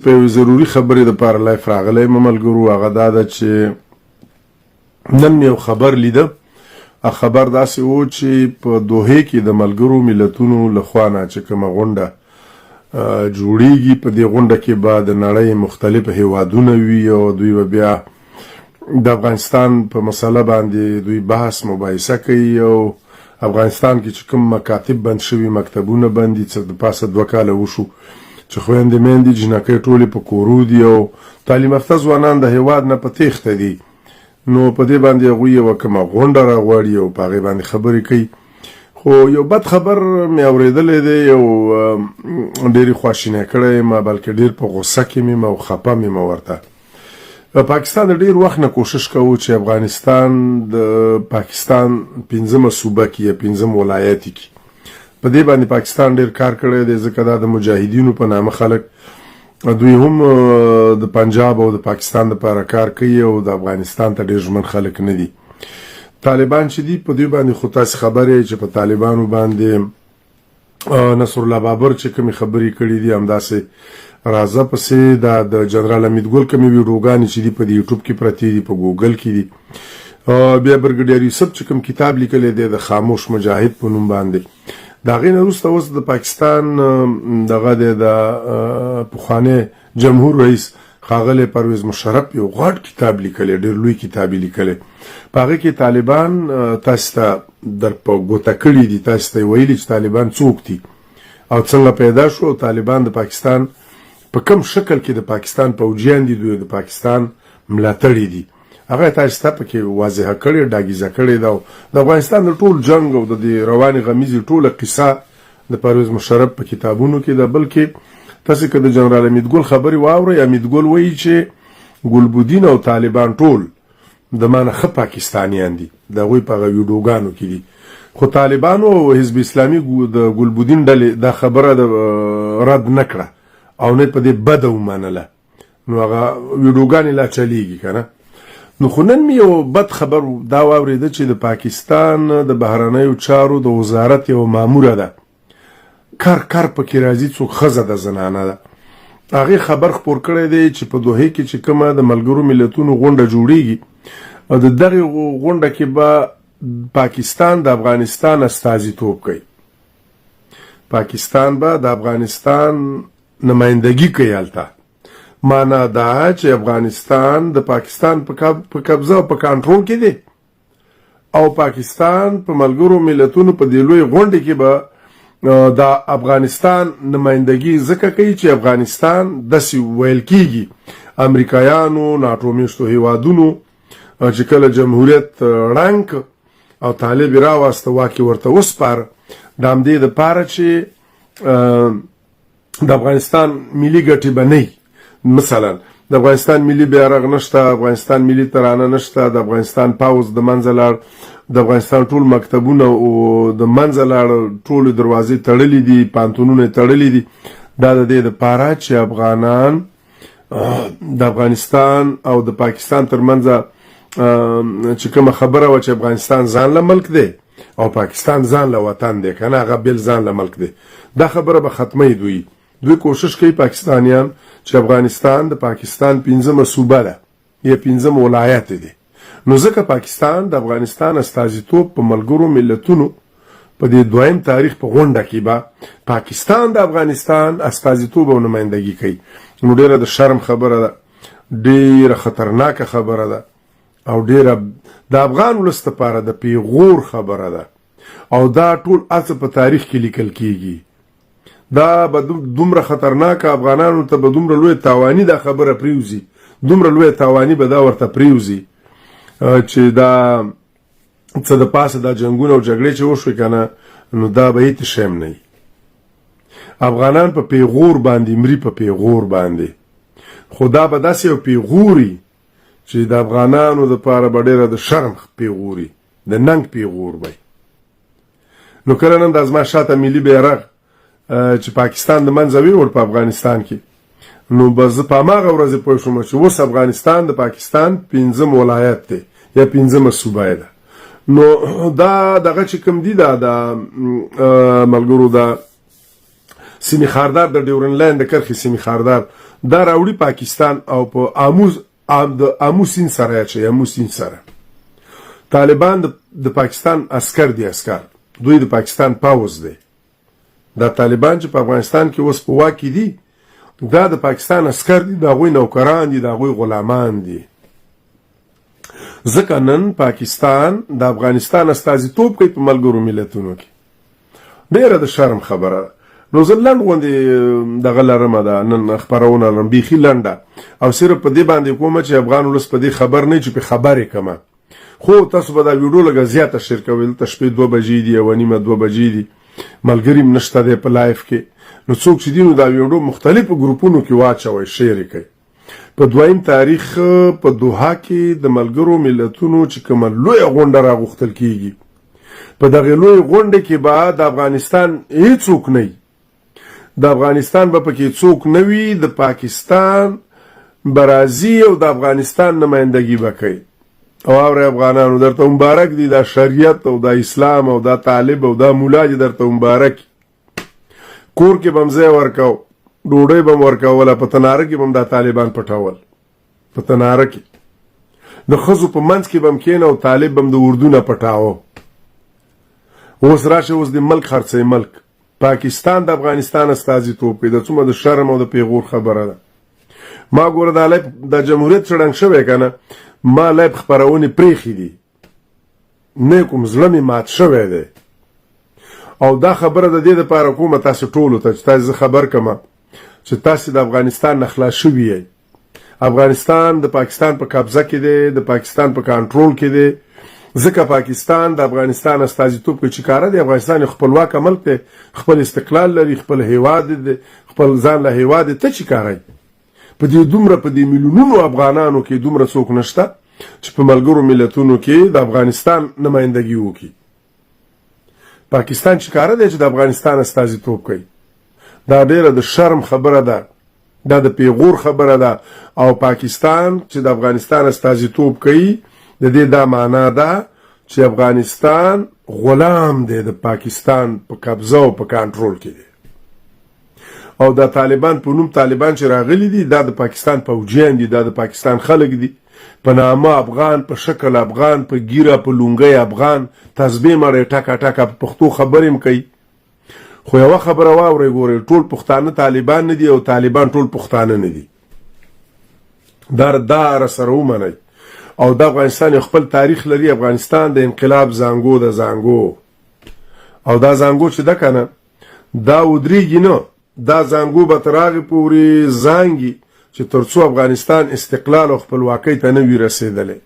په ضروري خبرې د پاره لایف راغلی ملګرو هغه دا ده چې نن یو خبر لیده خبر داسې و چې په دوحې کې د ملګرو ملتونو لخوا نه چې کومه غونډه جوړیږي په دې غونډه کې به د نړۍ مختلف هیوادونه وي او دوی به بیا د افغانستان په مسله باندې دوی بحث مباحثه کوي او افغانستان کې چې کوم مکاتب بند شوي مکتبونه بند دي څه د پاسه 2 کاله وشو چې خويندې میندې جنکۍ ټولې په کورو دي او تعلیم یافته ځوانان د هیواد نه په تېښته دي نو په دې باندې هغوی یوه کومه غونډه راغواړي او په هغې باندې خبرې کوي خو یو بد خبر مې اورېدلی دی یو ډېرې خواشینی کړی یم بلکې ډېر په غوسه کې مې او خفه مې ورته پاکستان د ډېر وخت نه کوشش کوو چې افغانستان د پاکستان 15مه صوبه کې یا 15م ولایت کې په دې باندې پاکستان ډېر کار کړی دی ځکه دا د مجاهدینو په نامه خلک دوی هم د پنجاب او د پاکستان لپاره کار کوي او د افغانستان ته ډېر ژمن خلک نه دي طالبان چې دي په دوی باندې خو تاسې خبرې چې په طالبانو باندې نصر الله بابر چې کومې خبرې کړي دي همداسې راځه پسې د جنرال حمید ګل کومې ویډیوګانې چې دي په یوټیوب کې پرتې دي په ګوګل کې دي بیا برګډیر یوسف چې کوم کتاب لیکلی دی د خاموش مجاهد په نوم باندې د هغې نه وروسته اوس د پاکستان دغه دی د پخوانی جمهور رئیس ښاغلی پرویز مشرف یو غټ کتاب لیکلی ډېر لوی کتاب یې لیکلی په هغې کې طالبان تاسې ته در په ګوته کړي دي تاسې ته یې ویلي چې طالبان څوک دي او څنګه پیدا شو او طالبان د پاکستان په کوم شکل کې د پاکستان پوجیان دي دوی د پاکستان ملاتړي دي هغه تاسو ته پکې واضحه کړې ډاګیزه کړې دا د افغانستان د ټول جنگ او د رواني غمیزي ټوله قصه د پرویز مشرف په کتابونو کې ده بلکې تاسو که د جنرال حمید ګل خبرې واورئ حمید ګل وایي چې ګلبودین او طالبان ټول د مانه ښه پاکستانیان دي د هغوی په هغه ویډیوګانو کې دي خو طالبانو او حزب اسلامي د ګلبودین ډلې دا خبره رد نه کړه او نه په دې بده ومنله نو هغه ویډیوګانې لا چلیږي که نه نو خو نن مې یو بد خبر دا واورېده چې د پاکستان د بهرنیو چارو د وزارت یو ماموره ده کار پکې راځي څوک ښځه ده زنانه ده هغې خبر خپور کړی دی چې په دوحې کې چې کومه د ملګرو ملتونو غونډه جوړیږي او د دغې غونډه کې به پاکستان د افغانستان استازیتوب کوي پاکستان به د افغانستان نمایندګي کوي هلته معنا دا چې افغانستان د پاکستان په قبضه او په کنټرول کې دی او پاکستان په ملګرو ملتونو په دې لوی غونډه کې به د افغانستان نمایندګي ځکه کوي چې افغانستان داسې ویل کېږي امریکایانو ناټو میشتو هیوادونو چې کله جمهوریت ړنګ او طالب یې راواسته واک یې ورته وسپاره د همدې دپاره چې د افغانستان ملي ګټې به نه مثلا د افغانستان ملي بیرغ نشته افغانستان ملي ترانه نشته د افغانستان پاوز د منځه لاړ د افغانستان ټول مکتبونه او د منځه لاړ ټولې دروازې تړلې دي پانتونونه تړلې دي دا د دې دپاره چې افغانان د افغانستان او د پاکستان ترمنځ چې کومه خبره وه چې افغانستان ځان له ملک دی او پاکستان ځان له وطن دی که نه هغه بېل ځان له ملک دی دا خبره به ختموي دوی کوشش کوي پاکستانیان چې افغانستان د پاکستان 15مه صوبه ده یا 15م ولایت دی نو ځکه پاکستان د افغانستان استازیتوب په ملګرو ملتونو په دې دویم تاریخ په غونډه کې به پاکستان د افغانستان استازیتوب او نمایندګي کوي نو ډېره د شرم خبره ده ډېره خطرناکه خبره ده او ډېره د افغان ولس لپاره د پیغور خبره ده او دا ټول هڅه په تاریخ کې لیکل کېږي دا به دومره خطرناکه افغانانو ته به دومره لویه تاواني دا خبره پریوزي دومره لویه تاواني به دا ورته پریوزي چې دا څه د پاسه دا جنګونه او جګړې چې وشوې که نه نو دا به هېڅ شی نه وي افغانان په پیغور باندې مري په پیغور باندې خو دا به داسې یو پیغوري چې د افغانانو دپاره به ډېره د شرم پیغوري د ننګ پیغور به نو کله نن دا زما شاته ملي بیرغ چې پاکستان د منځه ویوړ په افغانستان کې نو به زه په هماغه ورځې پوه شوم چې اوس افغانستان د پاکستان 15م ولایت دی یا 15مه صوبه ده نو دا دغه چې کوم دي دا د ملګرو دا سیمې خاردار د ډیورن لاین د کرښې سیمې خاردار دا راوړي پاکستان او په د آمو سیند سره چې آمو سیند سره طالبان د پاکستان عسكر دي دوی د پاکستان پاوز دی دا طالبان چې په افغانستان کې اوس په واک دي دا د پاکستان عسكر دي دا غوي نوکران دي دا غوي غلامان دي ځکه نن پاکستان د افغانستان استازیتوب کوي په ملګرو ملتونو کې ډیره د شرم خبره نو زلند غوندې دغه لرمه ده نن خبرونه لرم بیخي لنډه او صرف په دې باندې کومه چې افغان ولس په دې خبر نه چې په خبرې کمه خو تاسو به دا ویډیو لږه زیاته شیر کوئ دلته شپې 2 بجې دي او نیمه 2 بجې دي ملګري هم نشته دی په لایف کې نو څوک چې دي نو دا ویډیو مختلفو ګروپونو کې واچوئ شیر کوي په 2 تاریخ په دوحه کې د ملګرو ملتونو چې کومه لویه غونډه راغوښتل کیږي په دغه لویه غونډه کې به د افغانستان هیڅوک نه د افغانستان به پکې څوک نه وي د پاکستان برازي او د افغانستان نمائندګي به کوي او اوري افغانانو درته مبارک دي دا شریعت او دا اسلام او دا طالب او دا مولا دي درته مبارک کور کې بمځه ورکاو ډوډۍ بم ورکاوله په تناره کې بم دا طالبان پټاول په تناره کې د خزو په منځ کې بم کین او طالب بم د اردو نه پټاو اوس راشه اوس د ملک خرڅې ملک پاکستان د افغانستان استازیتوب کوي د څومره د شرم او د پیغور خبره ده ما ګوره د جمهوریت شړنګ شوی کنه ما لایب خبرونه پریخي دي نه کوم ظلمي مات شوی دی او دا خبره د دې لپاره کومه تاسو ټولو ته تاسو خبر کما چې تاسو د افغانستان نخلا شوی افغانستان د پاکستان په قبضه کې دی د پاکستان په کنټرول کې دی ځکه پاکستان د افغانستان استازیتوب کوي چې کار دی افغانستان خپلواک ملک دی خپل استقلال لري خپل هیواد دی خپل ځان له هیواد ته چې کار دی په دې دومره په دې میلیونونو افغانانو کې دومره څوک نشته چې په ملګرو ملتونو کې د افغانستان نمائندګي وکړي پاکستان چې کار دی چې د افغانستان استازیتوب کوي دا ډیره د شرم خبره ده دا د پیغور خبره ده او پاکستان چې د افغانستان استازیتوب کوي د دې دا معنا ده چې افغانستان غلام دی د پاکستان په قبضه او په کنټرول کې دی او دا طالبان په نوم طالبان چې راغلي دي دا د پاکستان فوجیان دي دا د پاکستان خلک دي په نامه افغان په شکل افغان په ګیره په لونګي افغان تسبیح مړی ټاکا ټاکا په پښتو خبرې کوي خو یو خبره واورئ ګورئ ټول پښتانه طالبان نه دي او طالبان ټول پښتانه نه دي دا سره ومنئ او د افغانستان خپل تاریخ لري افغانستان د انقلاب زانګو د زانګو او دا زانګو چې ده کنه دا ودرېږي نه دا زانګو به تر هغې پورې زانګي چې تر څو افغانستان استقلال او خپلواکۍ ته نه وي رسېدلی